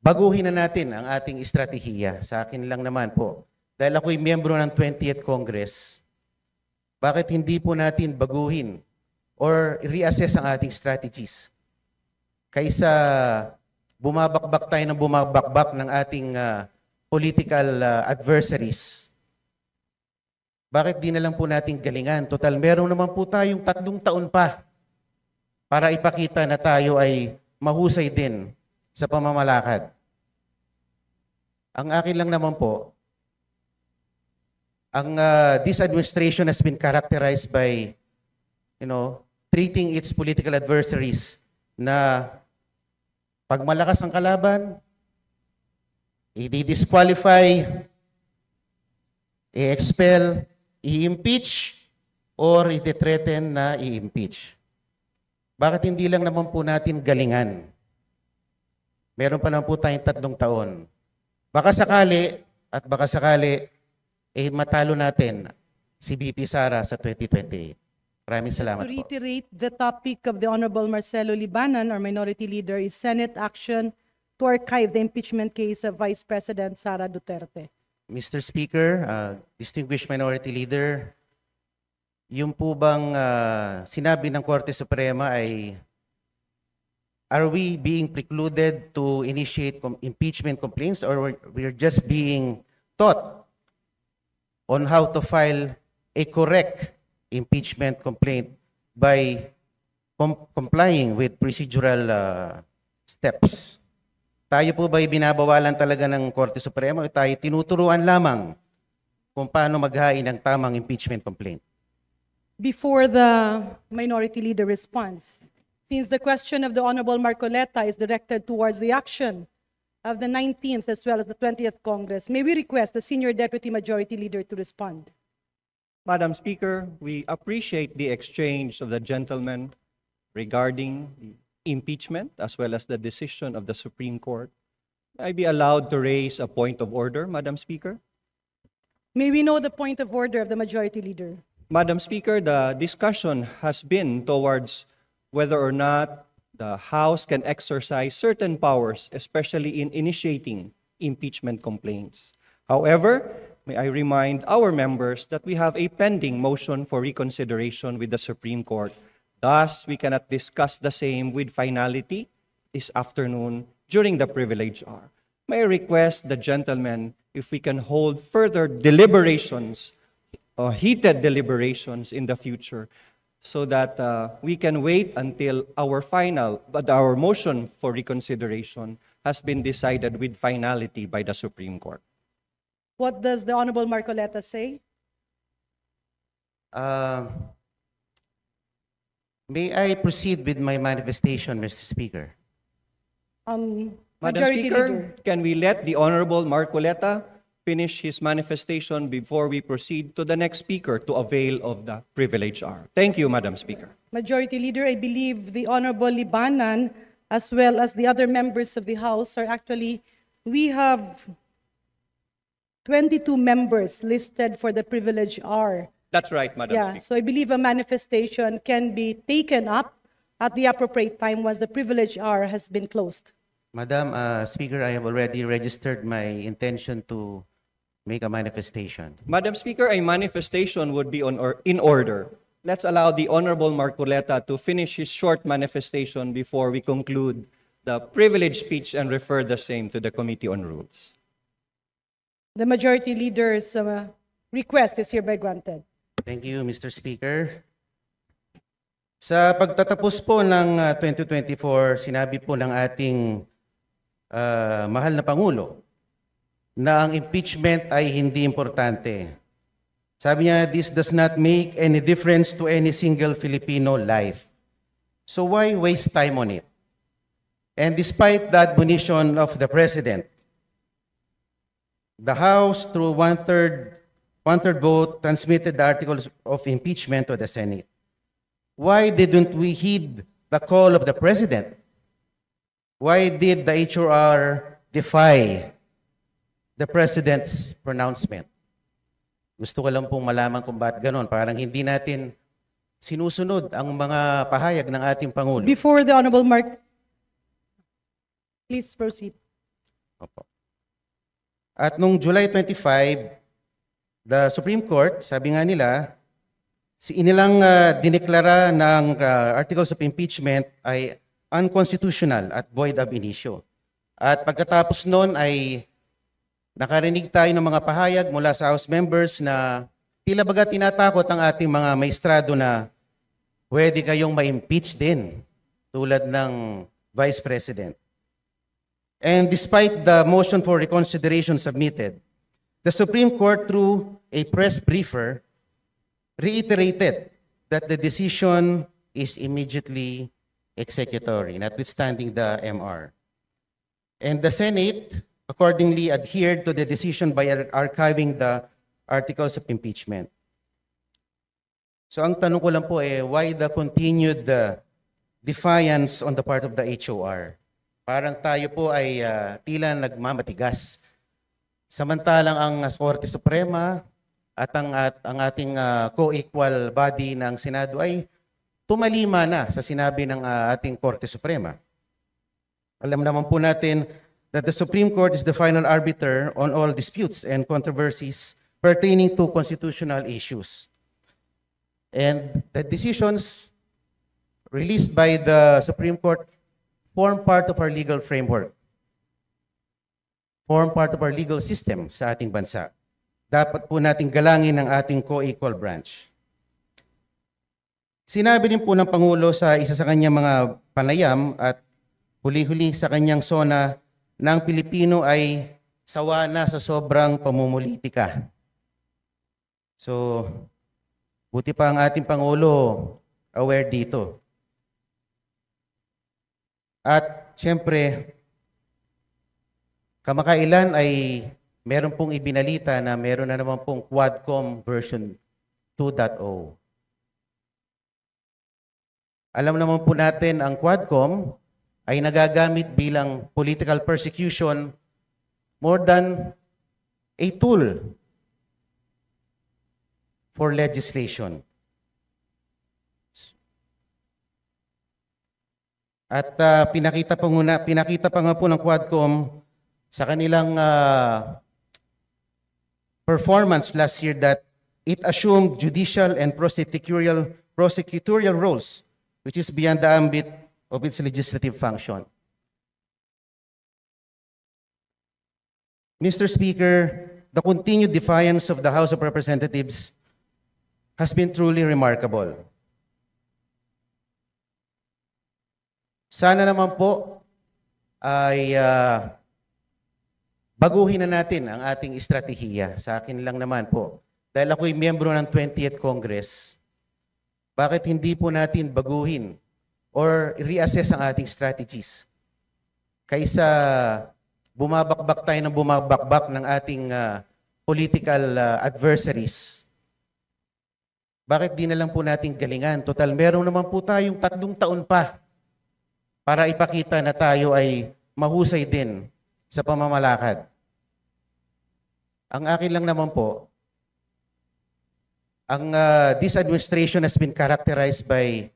baguhin na natin ang ating estratehiya. Sa akin lang naman po. Dahil ako'y miyembro ng 20th Congress, bakit hindi po natin baguhin or reassess ang ating strategies? Kaysa bumabakbak tayo ng bumabakbak ng ating political adversaries, bakit di na lang po natin galingan? Total, meron naman po tayong 3 taon pa para ipakita na tayo ay mahusay din sa pamamalakad. Ang akin lang naman po, this administration has been characterized by, treating its political adversaries na pag malakas ang kalaban, i-disqualify, i-expel, i-impeach, or i-threaten na i-impeach. Bakit hindi lang naman po natin galingan? Meron pa naman po tayong 3 taon. Baka sakali, matalo natin si VP Sara sa 2028. Maraming salamat To po. reiterate, the topic of the Honorable Marcelo Libanan, our Minority Leader, is Senate action to archive the impeachment case of Vice President Sara Duterte. Mr. Speaker, distinguished Minority Leader, yung po bang sinabi ng Korte Suprema ay, are we being precluded to initiate impeachment complaints, or we're just being taught on how to file a correct impeachment complaint by complying with procedural steps? Tayo po ba'y binabawalan talaga ng Korte Suprema o tayo tinuturuan lamang kung paano maghain ng tamang impeachment complaint? Before the Minority Leader responds, since the question of the Honorable Marcoleta is directed towards the action of the 19th as well as the 20th Congress, may we request the Senior Deputy Majority Leader to respond? Madam Speaker, we appreciate the exchange of the gentlemen regarding the impeachment as well as the decision of the Supreme Court. May I be allowed to raise a point of order, Madam Speaker? May we know the point of order of the Majority Leader? Madam Speaker, the discussion has been towards whether or not the House can exercise certain powers, especially in initiating impeachment complaints. However, may I remind our members that we have a pending motion for reconsideration with the Supreme Court. Thus, we cannot discuss the same with finality this afternoon during the privilege hour. May I request the gentlemen if we can hold further deliberations, heated deliberations in the future, so that we can wait until our motion for reconsideration has been decided with finality by the Supreme Court. What does the Honorable Marcoleta say? May I proceed with my manifestation, Mr. Speaker? Madam Majority Speaker, Leader. can we let the Honorable Marcoleta finish his manifestation before we proceed to the next speaker to avail of the privilege hour? Thank you, Madam Speaker. Majority Leader, I believe the Honorable Libanan, as well as the other members of the House, we have 22 members listed for the privilege hour. That's right, Madam Yeah, Speaker. so I believe a manifestation can be taken up at the appropriate time once the privilege hour has been closed. Madam Speaker, I have already registered my intention to make a manifestation. Madam Speaker, a manifestation would be in order. Let's allow the Honorable Marcoleta to finish his short manifestation before we conclude the privileged speech and refer the same to the Committee on Rules. The Majority Leader's request is hereby granted. Thank you, Mr. Speaker. Sa pagtatapos po ng 2024, sinabi po ng ating mahal na Pangulo na ang impeachment ay hindi importante. Sabi niya, this does not make any difference to any single Filipino life. So why waste time on it? And despite the admonition of the President, the House, through one-third vote, transmitted the articles of impeachment to the Senate. Why didn't we heed the call of the President? Why did the HRR defy the President's pronouncement? Gusto ko lang pong malaman kung bakit ganon. Parang hindi natin sinusunod ang mga pahayag ng ating Pangulo. Before the Honorable Please proceed. Opo. At nung July 25, the Supreme Court, sabi nga nila, inilang dineklara ng articles of impeachment ay unconstitutional at void ab initio. At pagkatapos noon ay nakarinig tayo ng mga pahayag mula sa House members na tila baga tinatakot ang ating mga maestrado na pwede kayong ma-impeach din tulad ng Vice President. And despite the motion for reconsideration submitted, the Supreme Court, through a press briefer, reiterated that the decision is immediately executory, notwithstanding the MR. And the Senate accordingly adhered to the decision by archiving the articles of impeachment. So ang tanong ko lang po why the continued defiance on the part of the HOR? Parang tayo po ay tila nagmamatigas. Samantalang ang Korte Suprema at ang ating co-equal body ng Senado ay tumalima na sa sinabi ng ating Korte Suprema. Alam naman po natin that the Supreme Court is the final arbiter on all disputes and controversies pertaining to constitutional issues. And the decisions released by the Supreme Court form part of our legal framework, form part of our legal system sa ating bansa. Dapat po nating galangin ang ating co-equal branch. Sinabi din po ng Pangulo sa isa sa kanyang mga panayam at huli-huli sa kanyang SONA na ang Pilipino ay sawa na sa sobrang pamumulitika. So, buti pa ang ating Pangulo aware dito. At siyempre, kamakailan ay meron pong ibinalita na meron na naman pong Quadcom version 2.0. Alam naman po natin ang Quadcom ay nagagamit bilang political persecution more than a tool for legislation. At pinakita pa nga po ng Quadcom sa kanilang performance last year that it assumed judicial and prosecutorial roles, which is beyond the ambit of its legislative function. Mr. Speaker, the continued defiance of the House of Representatives has been truly remarkable. Sana naman po ay baguhin na natin ang ating estratehiya. Sa akin lang naman po. Dahil ako'y miyembro ng 20th Congress, bakit hindi po natin baguhin or reassess ang ating strategies? Kaysa bumabakbak tayo ng bumabakbak ng ating political adversaries, bakit di na lang po natin galingan? Total, meron naman po tayong 3 taon pa para ipakita na tayo ay mahusay din sa pamamalakad. Ang akin lang naman po, this administration has been characterized by,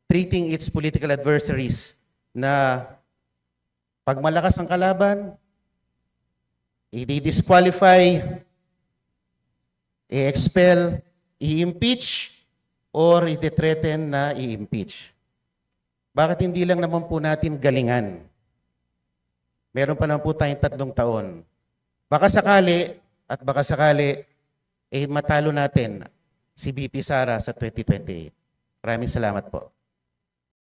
treating its political adversaries na pag malakas ang kalaban, i-disqualify, i-expel, i-impeach, or i-threaten na i-impeach. Bakit hindi lang naman po natin galingan? Meron pa naman po tayong 3 taon. Baka sakali, matalo natin si VP Sara sa 2028. Maraming salamat po.